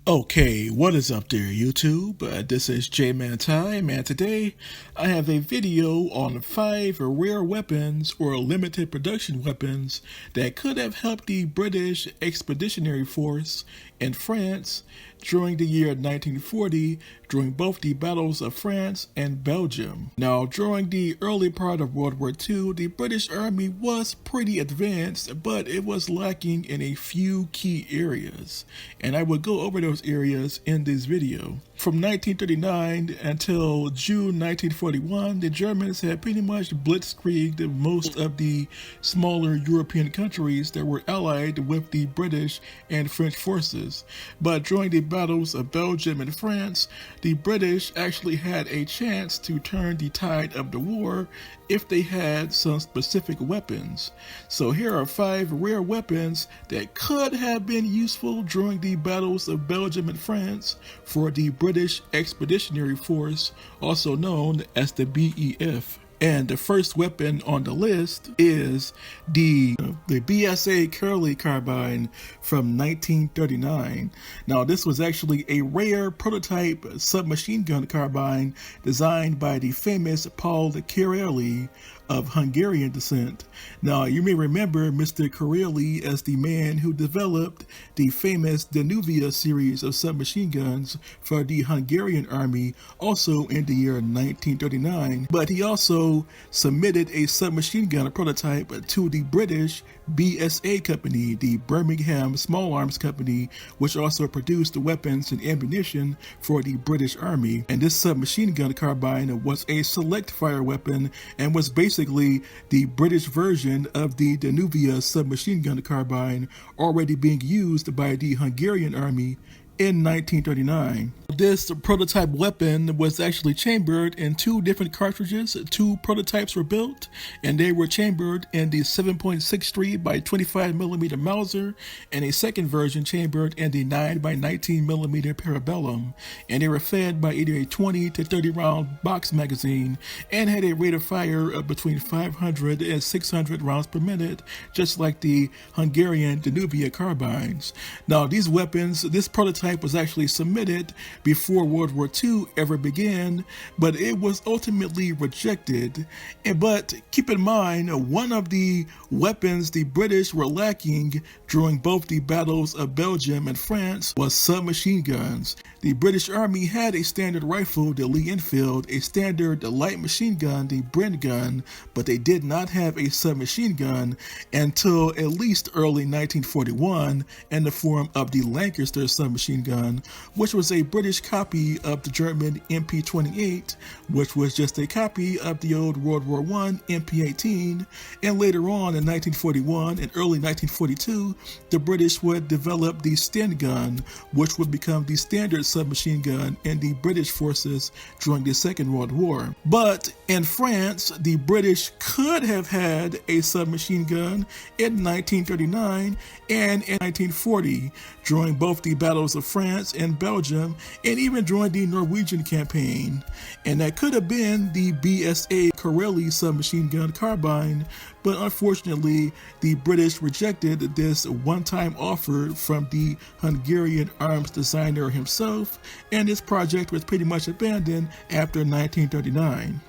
Okay, what is up there, YouTube? This is J-Man Time, and today I have a video on 5 rare weapons or limited production weapons that could have helped the British Expeditionary Force in France during the year 1940 during both the battles of France and Belgium. Now, during the early part of World War II, the British Army was pretty advanced, but it was lacking in a few key areas, and I will go over those areas in this video. From 1939 until June 1941, the Germans had pretty much blitzkrieged most of the smaller European countries that were allied with the British and French forces. But during the battles of Belgium and France, the British actually had a chance to turn the tide of the war if they had some specific weapons. So here are 5 rare weapons that could have been useful during the battles of Belgium and France for the British Expeditionary Force, also known as the BEF. And the first weapon on the list is the BSA Kiraly carbine from 1939. Now, this was actually a rare prototype submachine gun carbine designed by the famous Colt B.A.R. of Hungarian descent. Now, you may remember Mr. Kiraly as the man who developed the famous Danuvia series of submachine guns for the Hungarian army, also in the year 1939. But he also submitted a submachine gun prototype to the British BSA company, the Birmingham Small Arms Company, which also produced the weapons and ammunition for the British Army. And this submachine gun carbine was a select fire weapon and was basically the British version of the Danuvia submachine gun carbine already being used by the Hungarian army in 1939. This prototype weapon was actually chambered in 2 different cartridges. 2 prototypes were built, and they were chambered in the 7.63 by 25mm Mauser, and a second version chambered in the 9 by 19mm Parabellum. And they were fed by either a 20 to 30 round box magazine and had a rate of fire of between 500 and 600 rounds per minute, just like the Hungarian Danuvia carbines. Now, these weapons, this prototype was actually submitted before World War II ever began, but it was ultimately rejected. But keep in mind, one of the weapons the British were lacking during both the battles of Belgium and France was submachine guns. The British Army had a standard rifle, the Lee Enfield, a standard light machine gun, the Bren gun, but they did not have a submachine gun until at least early 1941 in the form of the Lancaster submachine gun, which was a British copy of the German MP-28, which was just a copy of the old World War I MP-18. And later on in 1941 and early 1942, the British would develop the Sten gun, which would become the standard submachine gun in the British forces during the Second World War. But in France, the British could have had a submachine gun in 1939 and in 1940 during both the battles of France and Belgium, and even during the Norwegian campaign. And that could have been the BSA Kiraly submachine gun carbine, but unfortunately the British rejected this one-time offer from the Hungarian arms designer himself, and this project was pretty much abandoned after 1939.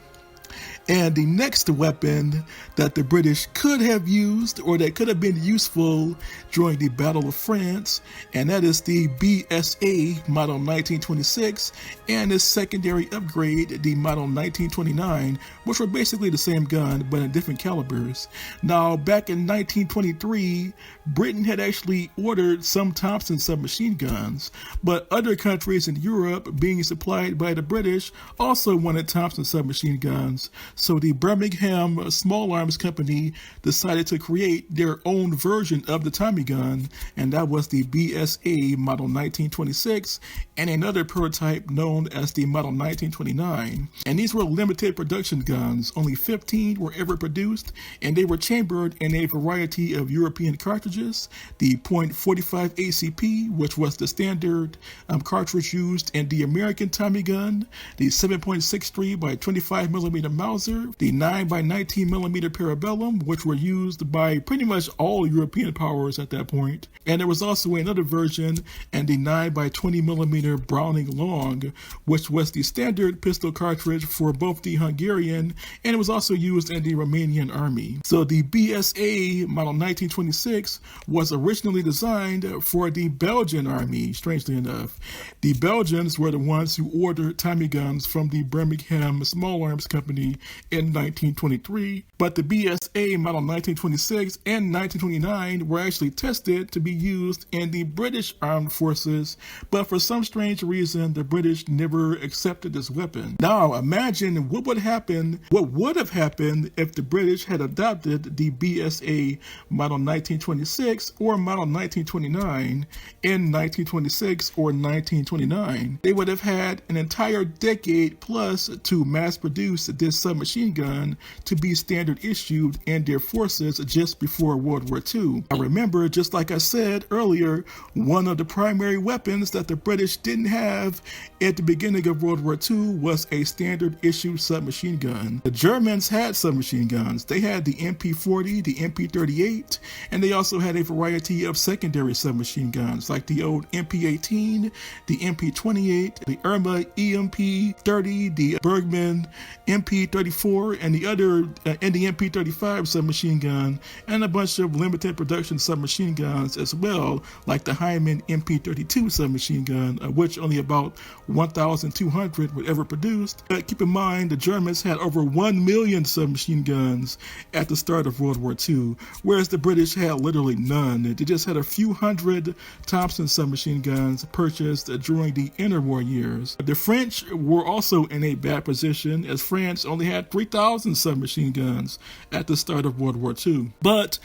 And the next weapon that the British could have used, or that could have been useful during the Battle of France, and that is the BSA Model 1926 and its secondary upgrade, the Model 1929, which were basically the same gun but in different calibers. Now, back in 1923, Britain had actually ordered some Thompson submachine guns, but other countries in Europe, being supplied by the British, also wanted Thompson submachine guns. So the Birmingham Small Arms Company decided to create their own version of the Tommy gun, and that was the BSA Model 1926 and another prototype known as the Model 1929. And these were limited production guns. Only 15 were ever produced, and they were chambered in a variety of European cartridges. The .45 ACP, which was the standard cartridge used in the American Tommy gun, the 7.63 by 25mm the Mauser, the 9x19mm Parabellum, which were used by pretty much all European powers at that point. And there was also another version, and the 9x20mm Browning Long, which was the standard pistol cartridge for both the Hungarian, and it was also used in the Romanian army. So the BSA model 1926 was originally designed for the Belgian army, strangely enough. The Belgians were the ones who ordered Tommy guns from the Birmingham Small Arms Company in 1923, but the BSA model 1926 and 1929 were actually tested to be used in the British Armed Forces, but for some strange reason, the British never accepted this weapon. Now, imagine what would have happened if the British had adopted the BSA model 1926 or model 1929 in 1926 or 1929. They would have had an entire decade plus to mass produce this submachine gun to be standard issued in their forces just before World War II. I remember, just like I said earlier, one of the primary weapons that the British didn't have at the beginning of World War II was a standard issue submachine gun. The Germans had submachine guns. They had the MP40, the MP38, and they also had a variety of secondary submachine guns like the old MP18, the MP28, the Irma EMP30, the Bergmann MP34, and the MP35 submachine gun, and a bunch of limited production submachine guns as well, like the Hyman MP32 submachine gun, of which only about 1,200 were ever produced. But keep in mind, the Germans had over 1 million submachine guns at the start of World War II, whereas the British had literally none. They just had a few hundred Thompson submachine guns purchased during the interwar years. The French were also in a bad position, as France only had 3,000 submachine guns at the start of World War II. But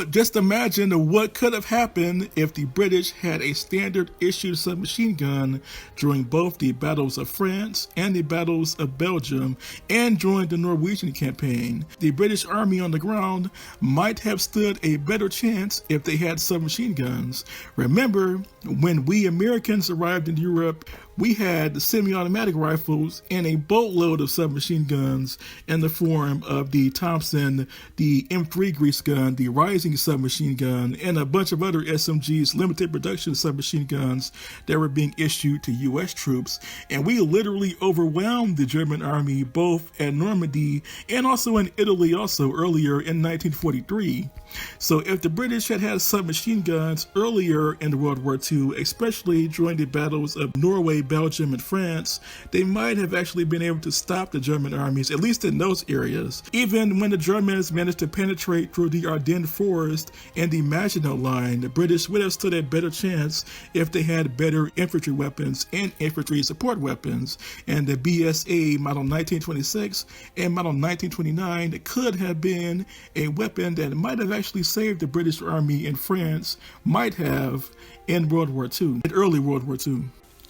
just imagine what could have happened if the British had a standard issue submachine gun during both the battles of France and the battles of Belgium, and during the Norwegian campaign. The British Army on the ground might have stood a better chance if they had submachine guns. Remember, when we Americans arrived in Europe, we had semi-automatic rifles and a boatload of submachine guns in the form of the Thompson, the M3 grease gun, the Rising submachine gun, and a bunch of other SMGs, limited production submachine guns that were being issued to U.S. troops. And we literally overwhelmed the German army both at Normandy and also in Italy earlier in 1943. So if the British had submachine guns earlier in World War II, especially during the battles of Norway, Belgium, and France, they might have actually been able to stop the German armies, at least in those areas. Even when the Germans managed to penetrate through the Ardennes forest and the Maginot Line, the British would have stood a better chance if they had better infantry weapons and infantry support weapons. And the BSA model 1926 and model 1929 could have been a weapon that might have actually saved the British Army in France, might have, in World War II, in early World War II.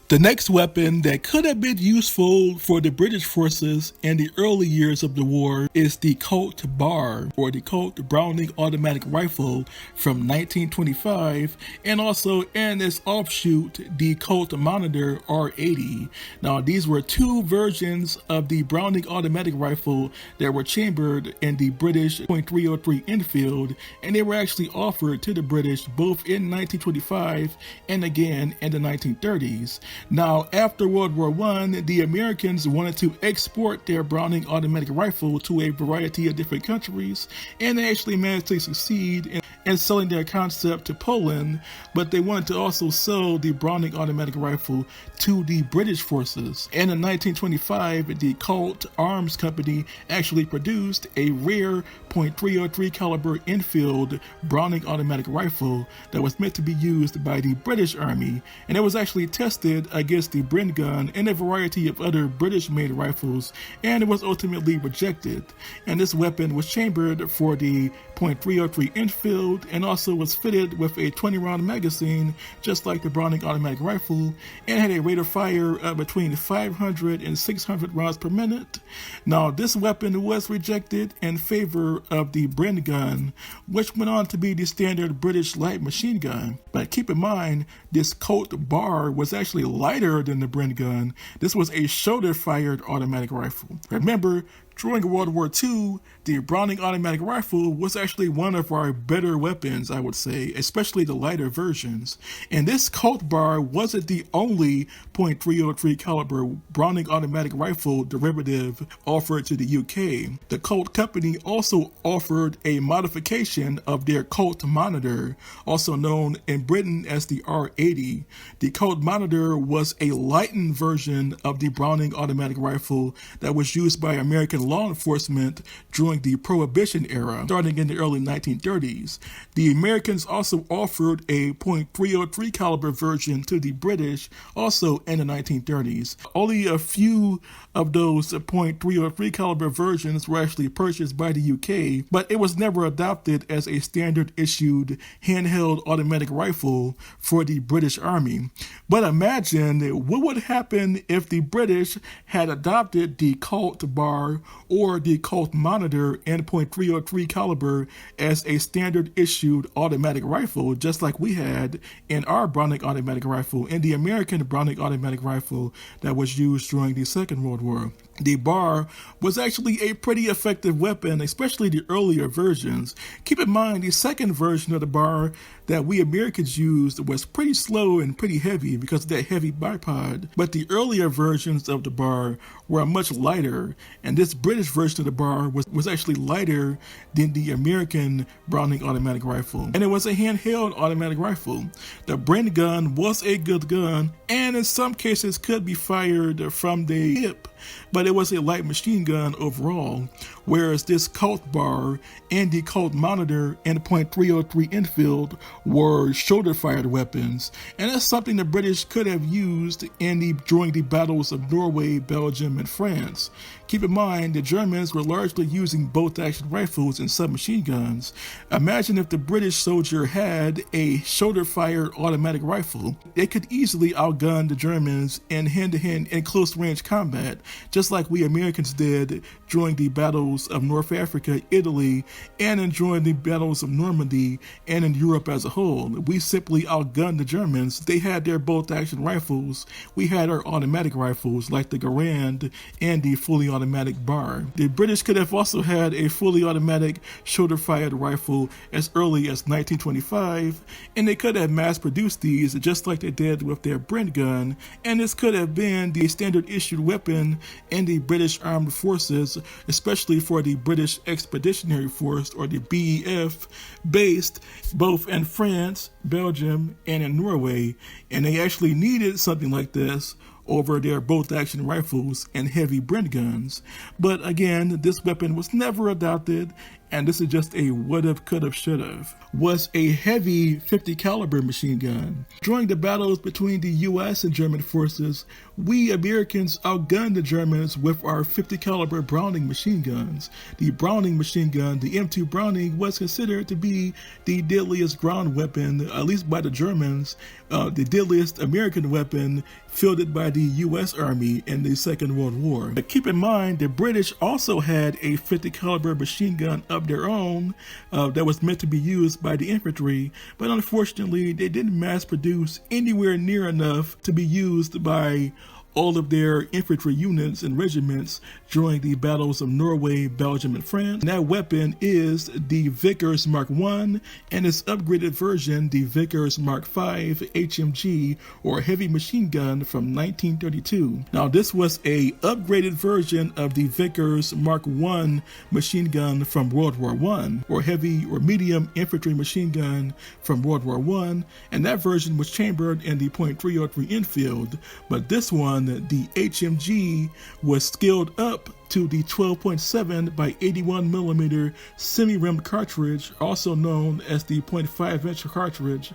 The next weapon that could have been useful for the British forces in the early years of the war is the Colt B.A.R, or the Colt Browning Automatic Rifle from 1925, and also in its offshoot, the Colt Monitor R80. Now, these were two versions of the Browning Automatic Rifle that were chambered in the British .303 Enfield, and they were actually offered to the British both in 1925 and again in the 1930s. Now, after World War I, the Americans wanted to export their Browning automatic rifle to a variety of different countries, and they actually managed to succeed in selling their concept to Poland, but they wanted to also sell the Browning automatic rifle to the British forces. And in 1925, the Colt Arms Company actually produced a rare .303 caliber Enfield Browning automatic rifle that was meant to be used by the British Army, and it was actually tested against the Bren gun and a variety of other British-made rifles, and it was ultimately rejected. And this weapon was chambered for the .303 Enfield and also was fitted with a 20-round magazine, just like the Browning automatic rifle, and had a rate of fire of between 500 and 600 rounds per minute. Now, this weapon was rejected in favor of the Bren gun, which went on to be the standard British light machine gun. But keep in mind, this Colt B.A.R was actually lighter than the Bren gun. This was a shoulder-fired automatic rifle. Remember, During World War II, the Browning automatic rifle was actually one of our better weapons, I would say, especially the lighter versions. And this Colt B.A.R wasn't the only .303 caliber Browning automatic rifle derivative offered to the UK. The Colt company also offered a modification of their Colt Monitor, also known in Britain as the R80. The Colt Monitor was a lightened version of the Browning automatic rifle that was used by American law enforcement during the Prohibition era, starting in the early 1930s. The Americans also offered a .303 caliber version to the British, also in the 1930s. Only a few of those .303 caliber versions were actually purchased by the UK, but it was never adopted as a standard issued handheld automatic rifle for the British Army. But imagine what would happen if the British had adopted the Colt B.A.R or the Colt Monitor and .303 caliber as a standard issued automatic rifle, just like we had in our Browning automatic rifle, in the American Browning automatic rifle that was used during the Second World War. The B.A.R was actually a pretty effective weapon, especially the earlier versions. Keep in mind, the second version of the B.A.R that we Americans used was pretty slow and pretty heavy because of that heavy bipod, but the earlier versions of the B.A.R were much lighter, and this British version of the B.A.R was actually lighter than the American Browning automatic rifle, and it was a handheld automatic rifle. The Bren gun was a good gun, and in some cases could be fired from the hip, but it was a light machine gun overall, whereas this Colt B.A.R and the Colt Monitor and the .303 Enfield were shoulder-fired weapons, and that's something the British could have used during the battles of Norway, Belgium, and France. Keep in mind, the Germans were largely using bolt-action rifles and submachine guns. Imagine if the British soldier had a shoulder-fired automatic rifle. They could easily outgun the Germans in hand-to-hand and close-range combat, just like we Americans did during the battles of North Africa, Italy, and during the battles of Normandy and in Europe as a whole. We simply outgunned the Germans. They had their bolt-action rifles. We had our automatic rifles like the Garand and the fully automatic B.A.R. The British could have also had a fully automatic shoulder-fired rifle as early as 1925, and they could have mass-produced these just like they did with their Bren gun, and this could have been the standard-issued weapon in the British Armed Forces, especially for the British Expeditionary Force, or the BEF, based both in France, Belgium, and in Norway, and they actually needed something like this over their bolt-action rifles and heavy Bren guns. But again, this weapon was never adopted, and this is just a would've, could've, should've. Was a heavy 50 caliber machine gun. During the battles between the US and German forces, we Americans outgunned the Germans with our 50 caliber Browning machine guns. The Browning machine gun, the M2 Browning, was considered to be the deadliest ground weapon, at least by the Germans, the deadliest American weapon fielded by the US Army in the Second World War. But keep in mind, the British also had a 50 caliber machine gun of their own that was meant to be used by the infantry, but unfortunately they didn't mass produce anywhere near enough to be used by all of their infantry units and regiments during the battles of Norway, Belgium, and France. And that weapon is the Vickers Mark I and its upgraded version, the Vickers Mark V HMG, or heavy machine gun, from 1932. Now, this was a upgraded version of the Vickers Mark I machine gun from World War I, or heavy or medium infantry machine gun from World War I, and that version was chambered in the .303 Enfield, but this one, the HMG, was scaled up to the 12.7 by 81 millimeter semi-rimmed cartridge, also known as the .5-inch cartridge,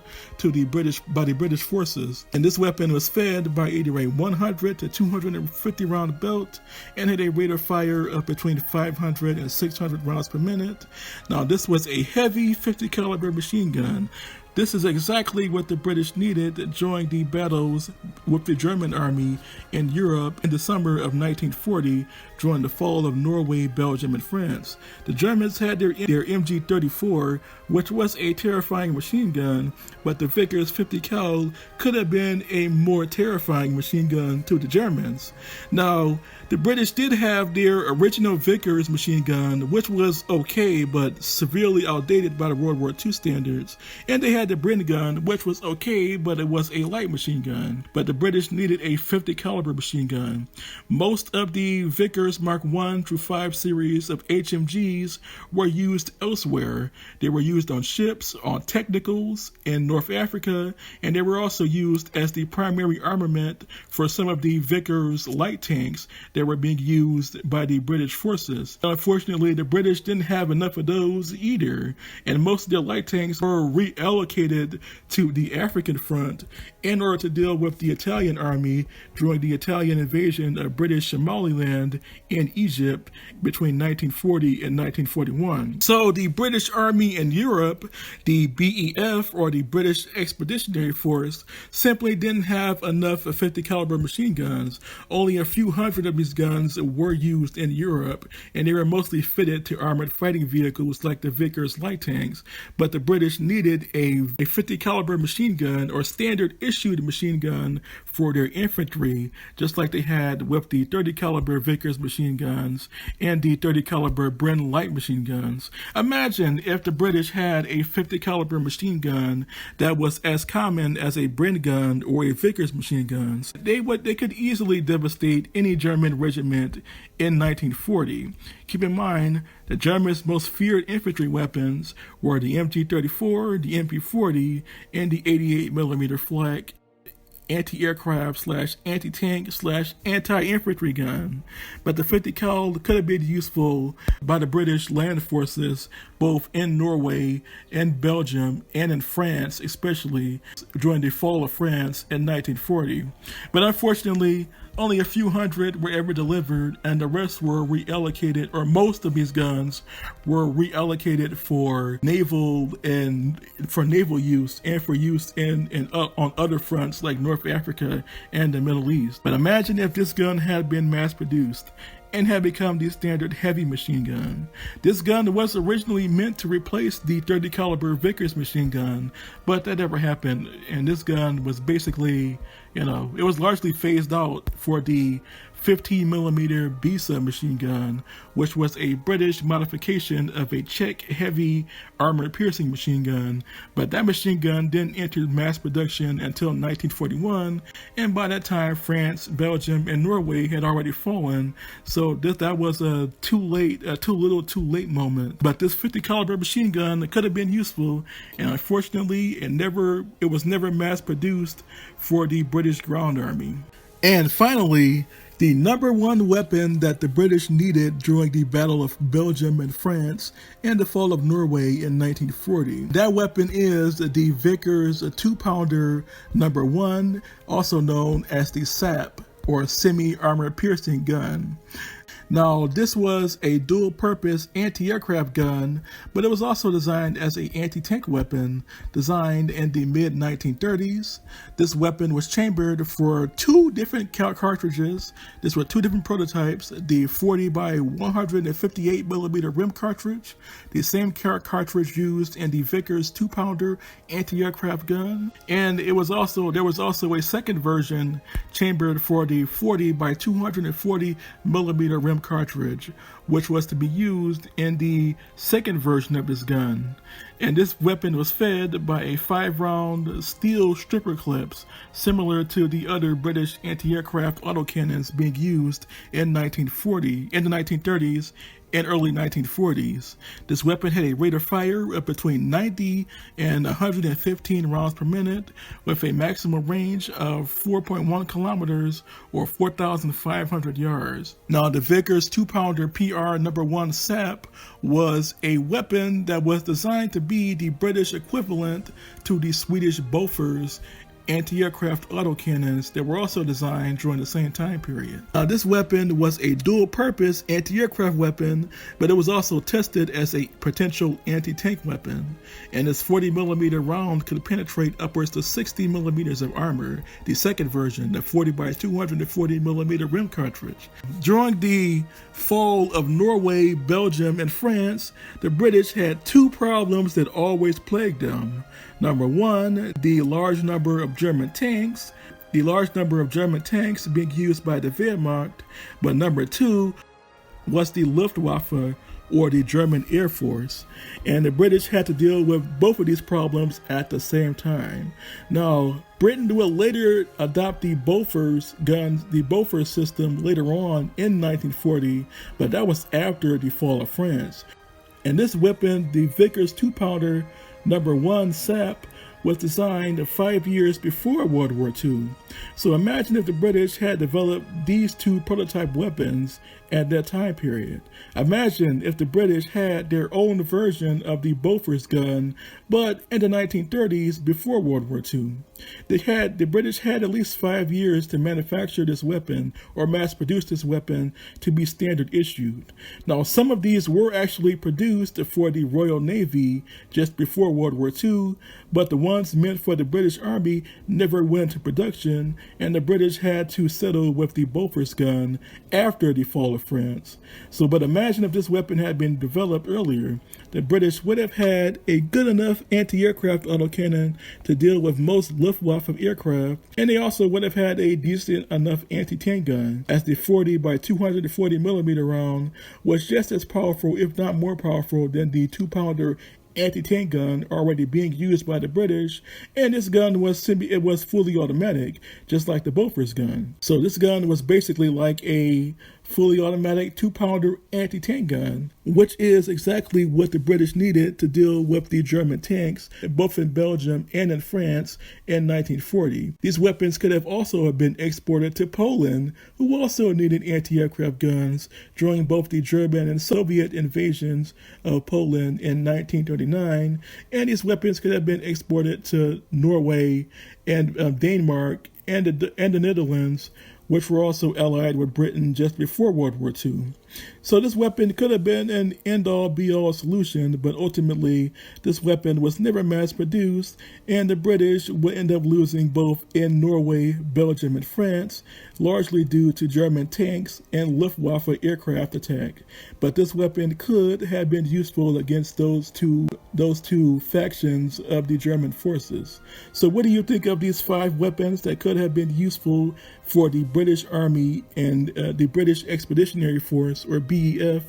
by the British forces. And this weapon was fed by either a 100 to 250 round belt and had a rate of fire of between 500 and 600 rounds per minute. Now, this was a heavy 50 caliber machine gun. This is exactly what the British needed during the battles with the German army in Europe in the summer of 1940 during the fall of Norway, Belgium, and France. The Germans had their MG-34, which was a terrifying machine gun, but the Vickers 50 cal could have been a more terrifying machine gun to the Germans. Now, the British did have their original Vickers machine gun, which was okay, but severely outdated by the World War II standards, and they had the Bren gun, which was okay, but it was a light machine gun. But the British needed a 50 caliber machine gun. Most of the Vickers Mark I through 5 series of HMGs were used elsewhere. They were used on ships, on technicals in North Africa, and they were also used as the primary armament for some of the Vickers light tanks that were being used by the British forces. Unfortunately, the British didn't have enough of those either, and most of their light tanks were reallocated to the African front in order to deal with the Italian army during the Italian invasion of British Somaliland in Egypt between 1940 and 1941. So the British Army in Europe, the BEF, or the British Expeditionary Force, simply didn't have enough 50 caliber machine guns. Only a few hundred of these guns were used in Europe, and they were mostly fitted to armored fighting vehicles like the Vickers light tanks. But the British needed a 50 caliber machine gun, or standard issued machine gun, for their infantry, just like they had with the 30 caliber Vickers machine guns and the 30 caliber Bren light machine guns. Imagine if the British had a 50 caliber machine gun that was as common as a Bren gun or a Vickers machine guns. They could easily devastate any German regiment in 1940. Keep in mind, the Germans' most feared infantry weapons were the MG-34, the MP-40, and the 88mm flak anti-aircraft / anti-tank / anti-infantry gun. But the 50 cal could have been useful by the British land forces both in Norway and Belgium and in France, especially during the fall of France in 1940. But unfortunately, only a few hundred were ever delivered, and the rest were reallocated, or most of these guns were reallocated for naval use and for use on other fronts like North Africa and the Middle East. But imagine if this gun had been mass produced and had become the standard heavy machine gun. This gun was originally meant to replace the 30 caliber Vickers machine gun, but that never happened, and this gun was basically, it was largely phased out for the 15mm BSA machine gun, which was a British modification of a Czech heavy armor piercing machine gun. But that machine gun didn't enter mass production until 1941, and by that time France, Belgium, and Norway had already fallen. So that was a too little too late moment. But this 50 caliber machine gun could have been useful, and unfortunately it was never mass produced for the British ground army. And finally, the number one weapon that the British needed during the Battle of Belgium and France and the fall of Norway in 1940. That weapon is the Vickers 2-pounder number 1, also known as the SAP, or semi-armor piercing gun. Now, this was a dual-purpose anti-aircraft gun, but it was also designed as an anti-tank weapon, designed in the mid-1930s. This weapon was chambered for 2 different cartridges. These were 2 different prototypes, the 40 by 158mm rim cartridge, the same cartridge used in the Vickers 2-pounder anti-aircraft gun, and there was also a second version chambered for the 40 by 240mm rim cartridge, which was to be used in the second version of this gun. And this weapon was fed by a 5-round steel stripper clips, similar to the other British anti-aircraft autocannons being used in the 1930s and early 1940s. This weapon had a rate of fire of between 90 and 115 rounds per minute, with a maximum range of 4.1 kilometers or 4,500 yards. Now, the Vickers 2-pounder PR number 1 SAP was a weapon that was designed to be the British equivalent to the Swedish Bofors anti-aircraft autocannons that were also designed during the same time period. This weapon was a dual-purpose anti-aircraft weapon, but it was also tested as a potential anti-tank weapon, and its 40mm round could penetrate upwards to 60mm of armor, the second version, the 40 by 240mm rim cartridge. During the fall of Norway, Belgium, and France, the British had two problems that always plagued them. Number one, the large number of German tanks. The large number of German tanks being used by the Wehrmacht. But number two was the Luftwaffe, or the German Air Force. And the British had to deal with both of these problems at the same time. Now, Britain will later adopt the Bofors guns, the Bofors system later on in 1940, but that was after the fall of France. And this weapon, the Vickers 2-pounder number 1 SAP, was designed 5 years before World War II. So imagine if the British had developed these two prototype weapons at that time period. Imagine if the British had their own version of the Bofors gun, but in the 1930s, before World War II. The British had at least 5 years to manufacture this weapon or mass produce this weapon to be standard issued. Now, some of these were actually produced for the Royal Navy just before World War II, but the ones meant for the British Army never went into production, and the British had to settle with the Bofors gun after the fall of France. But imagine if this weapon had been developed earlier. The British would have had a good enough anti-aircraft autocannon to deal with most Luftwaffe aircraft, and they also would have had a decent enough anti-tank gun, as the 40 by 240mm round was just as powerful, if not more powerful, than the 2-pounder anti-tank gun already being used by the British, and this gun was fully automatic, just like the Bofors gun. So this gun was basically like a fully automatic 2-pounder anti-tank gun, which is exactly what the British needed to deal with the German tanks, both in Belgium and in France in 1940. These weapons could have also been exported to Poland, who also needed anti-aircraft guns during both the German and Soviet invasions of Poland in 1939, and these weapons could have been exported to Norway and Denmark and the Netherlands, which were also allied with Britain just before World War II. So this weapon could have been an end-all be-all solution, but ultimately this weapon was never mass-produced, and the British would end up losing both in Norway, Belgium, and France, largely due to German tanks and Luftwaffe aircraft attack. But this weapon could have been useful against those two factions of the German forces. So what do you think of these 5 weapons that could have been useful for the British Army and the British Expeditionary Force, or BEF,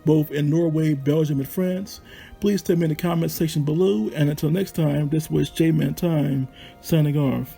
both in Norway, Belgium, and France? Please tell me in the comment section below, and until next time, this was J-Man Time, signing off.